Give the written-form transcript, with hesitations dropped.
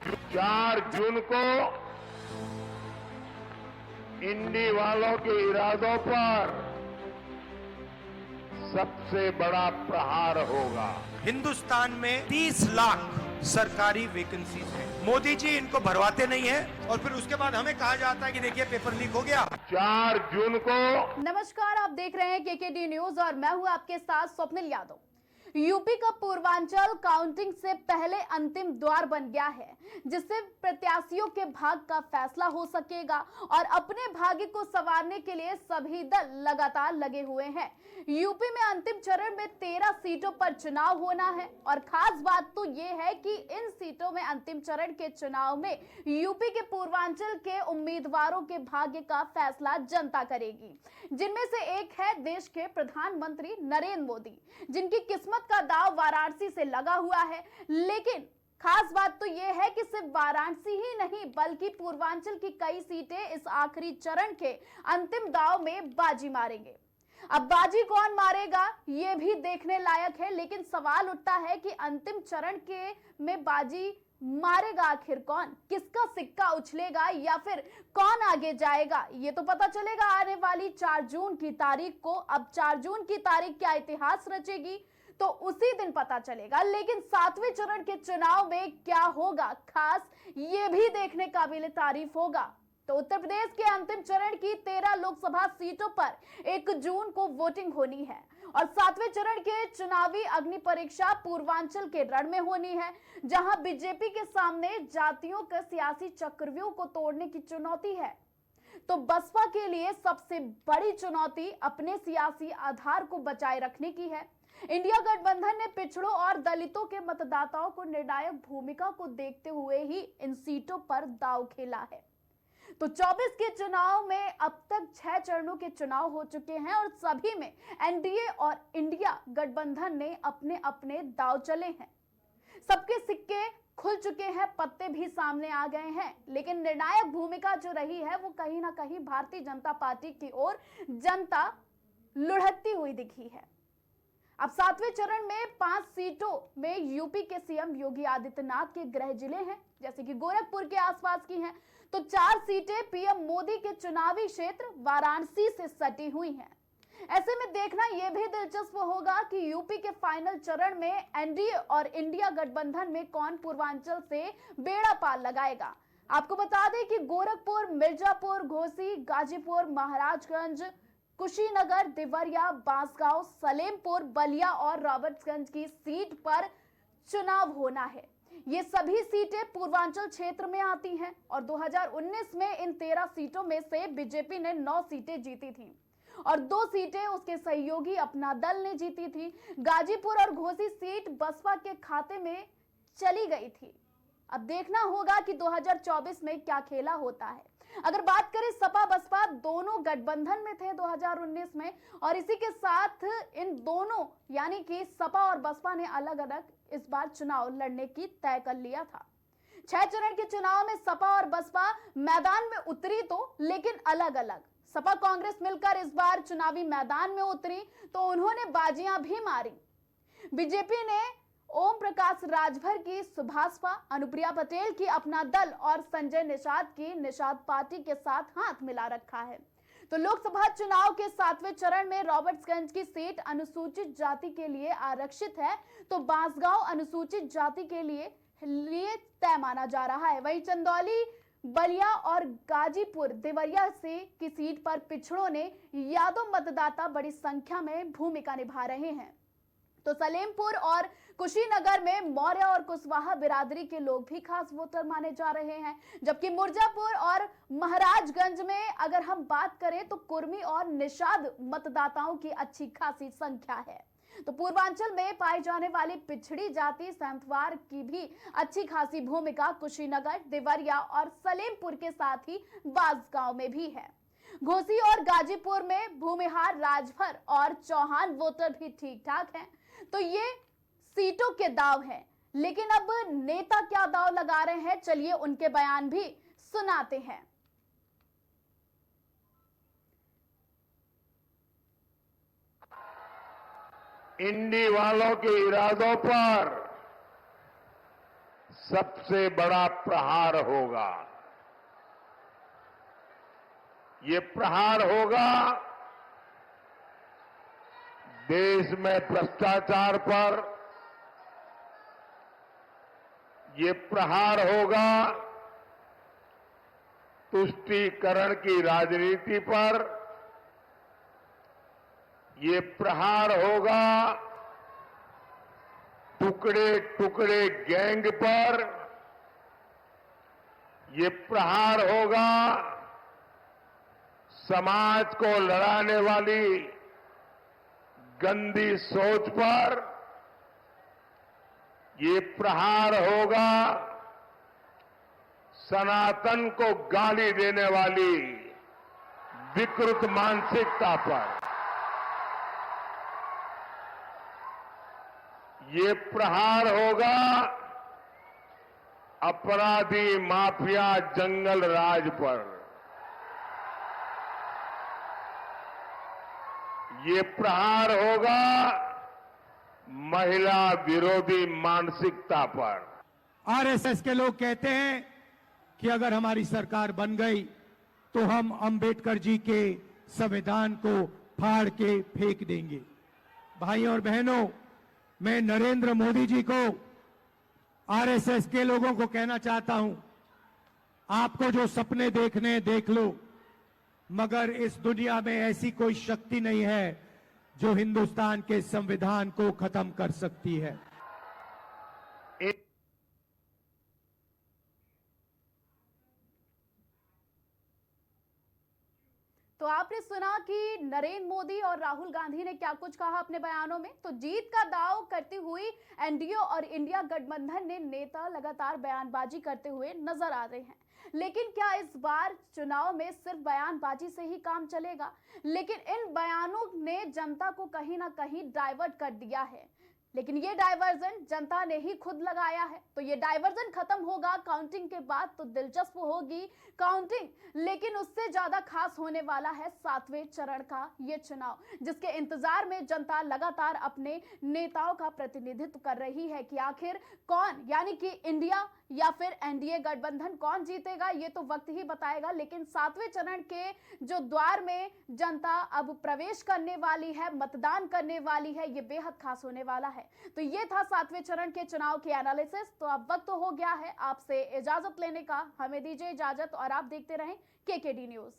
4 जून को इंडी वालों के इरादों पर सबसे बड़ा प्रहार होगा। हिंदुस्तान में 30 लाख सरकारी वैकेंसीज हैं। मोदी जी इनको भरवाते नहीं है और फिर उसके बाद हमें कहा जाता है कि देखिए पेपर लीक हो गया। 4 जून को। नमस्कार, आप देख रहे हैं केकेडी न्यूज और मैं हूं आपके साथ स्वप्निल यादव। यूपी का पूर्वांचल काउंटिंग से पहले अंतिम द्वार बन गया है, जिससे प्रत्याशियों के भाग्य का फैसला हो सकेगा और अपने भाग्य को संवारने के लिए सभी दल लगातार लगे हुए हैं। यूपी में अंतिम चरण में 13 सीटों पर चुनाव होना है और खास बात तो यह है कि इन सीटों में अंतिम चरण के चुनाव में यूपी के पूर्वांचल के उम्मीदवारों के भाग्य का फैसला जनता करेगी, जिनमें से एक है देश के प्रधानमंत्री नरेंद्र मोदी, जिनकी किस्मत का दाव वाराणसी से लगा हुआ है। लेकिन खास बात तो यह है कि सिर्फ वाराणसी ही नहीं बल्कि पूर्वांचल की कई सीटें इस आखिरी चरण के अंतिम दाव में बाजी मारेंगे। अब बाजी कौन मारेगा यह भी देखने लायक है, लेकिन सवाल उठता है कि अंतिम चरण के में बाजी मारेगा आखिर कौन, किसका सिक्का उछलेगा या फिर कौन आगे जाएगा, ये तो पता चलेगा आने वाली 4 जून की तारीख को। अब 4 जून की तारीख क्या इतिहास रचेगी तो उसी दिन पता चलेगा, लेकिन 7वें चरण के चुनाव में क्या होगा खास ये भी देखने काबिल तारीफ होगा। तो उत्तर प्रदेश के अंतिम चरण की 13 लोकसभा सीटों पर 1 जून को वोटिंग होनी है और 7वें चरण के चुनावी अग्नि परीक्षा पूर्वांचल के रण में होनी है, जहां बीजेपी के सामने जातियों के सियासी चक्रव्यूह को तोड़ने की चुनौती है, तो बसपा के लिए सबसे बड़ी चुनौती अपने सियासी आधार को बचाए रखने की है। इंडिया गठबंधन ने पिछड़ों और दलितों के मतदाताओं को निर्णायक भूमिका को देखते हुए ही इन सीटों पर दांव खेला है। तो 24 के चुनाव में अब तक 6 चरणों के चुनाव हो चुके हैं और सभी में एनडीए और इंडिया गठबंधन ने अपने अपने दांव चले हैं। सबके सिक्के खुल चुके हैं, पत्ते भी सामने आ गए हैं, लेकिन निर्णायक भूमिका जो रही है वो कहीं ना कहीं भारतीय जनता पार्टी की ओर जनता लुढ़कती हुई दिखी है। अब 7वें चरण में 5 सीटों में यूपी के सीएम योगी आदित्यनाथ के गृह जिले हैं, जैसे कि गोरखपुर के आसपास की हैं, तो 4 सीटें पीएम मोदी के चुनावी क्षेत्र वाराणसी से सटी हुई हैं। ऐसे में देखना यह भी दिलचस्प होगा कि यूपी के फाइनल चरण में एनडीए और इंडिया गठबंधन में कौन पूर्वांचल से बेड़ा पार लगाएगा। आपको बता दें कि गोरखपुर, मिर्जापुर, घोसी, गाजीपुर, महाराजगंज, कुशीनगर, देवरिया, बांसगांव, सलेमपुर, बलिया और रॉबर्ट्सगंज की सीट पर चुनाव होना है। ये सभी सीटें पूर्वांचल क्षेत्र में आती हैं और 2019 में इन 13 सीटों में से बीजेपी ने 9 सीटें जीती थी और 2 सीटें उसके सहयोगी अपना दल ने जीती थी। गाजीपुर और घोसी सीट बसपा के खाते में चली गई थी। अब देखना होगा कि 2024 में क्या खेला होता है। अगर बात करें सपा बसपा दोनों गठबंधन में थे 2019 में और इसी के साथ इन दोनों यानी कि सपा और बसपा ने अलग अलग इस बार चुनाव लड़ने की तय कर लिया था। 6 चरण के चुनाव में सपा और बसपा मैदान में उतरी तो लेकिन अलग अलग। सपा कांग्रेस मिलकर इस बार चुनावी मैदान में उतरी तो उन्होंने बाजियां भी मारी। बीजेपी ने ओम प्रकाश राजभर की सुभाषपा, अनुप्रिया पटेल की अपना दल और संजय निषाद की निषाद पार्टी के साथ हाथ मिला रखा है। तो लोकसभा चुनाव के 7वें चरण में रॉबर्ट्सगंज की सीट अनुसूचित जाति के लिए आरक्षित है, तो बांसगांव अनुसूचित जाति के लिए तय माना जा रहा है। वहीं चंदौली, बलिया और गाजीपुर, देवरिया से की सीट पर पिछड़ों ने यादव मतदाता बड़ी संख्या में भूमिका निभा रहे हैं। तो सलेमपुर और कुशीनगर में मौर्य और कुशवाहा बिरादरी के लोग भी खास वोटर माने जा रहे हैं, जबकि मिर्जापुर और महाराजगंज में अगर हम बात करें तो कुर्मी और निषाद मतदाताओं की अच्छी खासी संख्या है। तो पूर्वांचल में पाई जाने वाली पिछड़ी जाति संतवार की भी अच्छी खासी भूमिका कुशीनगर, देवरिया और सलेमपुर के साथ ही बांसगांव में भी है। घोसी और गाजीपुर में भूमिहार, राजभर और चौहान वोटर भी ठीक ठाक हैं। तो ये सीटों के दाव हैं, लेकिन अब नेता क्या दाव लगा रहे हैं, चलिए उनके बयान भी सुनाते हैं। इंडी वालों के इरादों पर सबसे बड़ा प्रहार होगा। ये प्रहार होगा देश में भ्रष्टाचार पर, ये प्रहार होगा तुष्टीकरण की राजनीति पर, ये प्रहार होगा टुकड़े टुकड़े गैंग पर, ये प्रहार होगा समाज को लड़ाने वाली गंदी सोच पर, ये प्रहार होगा सनातन को गाली देने वाली विकृत मानसिकता पर, ये प्रहार होगा अपराधी माफिया जंगल राज पर, ये प्रहार होगा महिला विरोधी मानसिकता पर। आरएसएस के लोग कहते हैं कि अगर हमारी सरकार बन गई तो हम अंबेडकर जी के संविधान को फाड़ के फेंक देंगे। भाइयों और बहनों, मैं नरेंद्र मोदी जी को, आरएसएस के लोगों को कहना चाहता हूं, आपको जो सपने देखने हैं देख लो, मगर इस दुनिया में ऐसी कोई शक्ति नहीं है जो हिंदुस्तान के संविधान को खत्म कर सकती है। तो आपने सुना कि नरेंद्र मोदी और राहुल गांधी ने क्या कुछ कहा अपने बयानों में। तो जीत का दांव करती हुई एनडीए और इंडिया गठबंधन ने नेता लगातार बयानबाजी करते हुए नजर आ रहे हैं। लेकिन क्या इस बार चुनाव में सिर्फ बयानबाजी से ही काम चलेगा? लेकिन इन बयानों ने जनता को कहीं ना कहीं डाइवर्ट कर दिया है, लेकिन ये डाइवर्जन जनता ने ही खुद लगाया है। तो ये डाइवर्जन खत्म होगा काउंटिंग के बाद, तो दिलचस्प होगी काउंटिंग, लेकिन उससे ज्यादा खास होने वाला है 7वें चरण का ये चुनाव, जिसके इंतजार में जनता लगातार अपने नेताओं का प्रतिनिधित्व कर रही है कि आखिर कौन, यानी कि इंडिया या फिर एनडीए गठबंधन कौन जीतेगा, ये तो वक्त ही बताएगा। लेकिन 7वें चरण के जो द्वार में जनता अब प्रवेश करने वाली है, मतदान करने वाली है, ये बेहद खास होने वाला है। तो ये था 7वें चरण के चुनाव की एनालिसिस। तो अब वक्त हो गया है आपसे इजाजत लेने का, हमें दीजिए इजाजत और आप देखते रहें केकेडी न्यूज।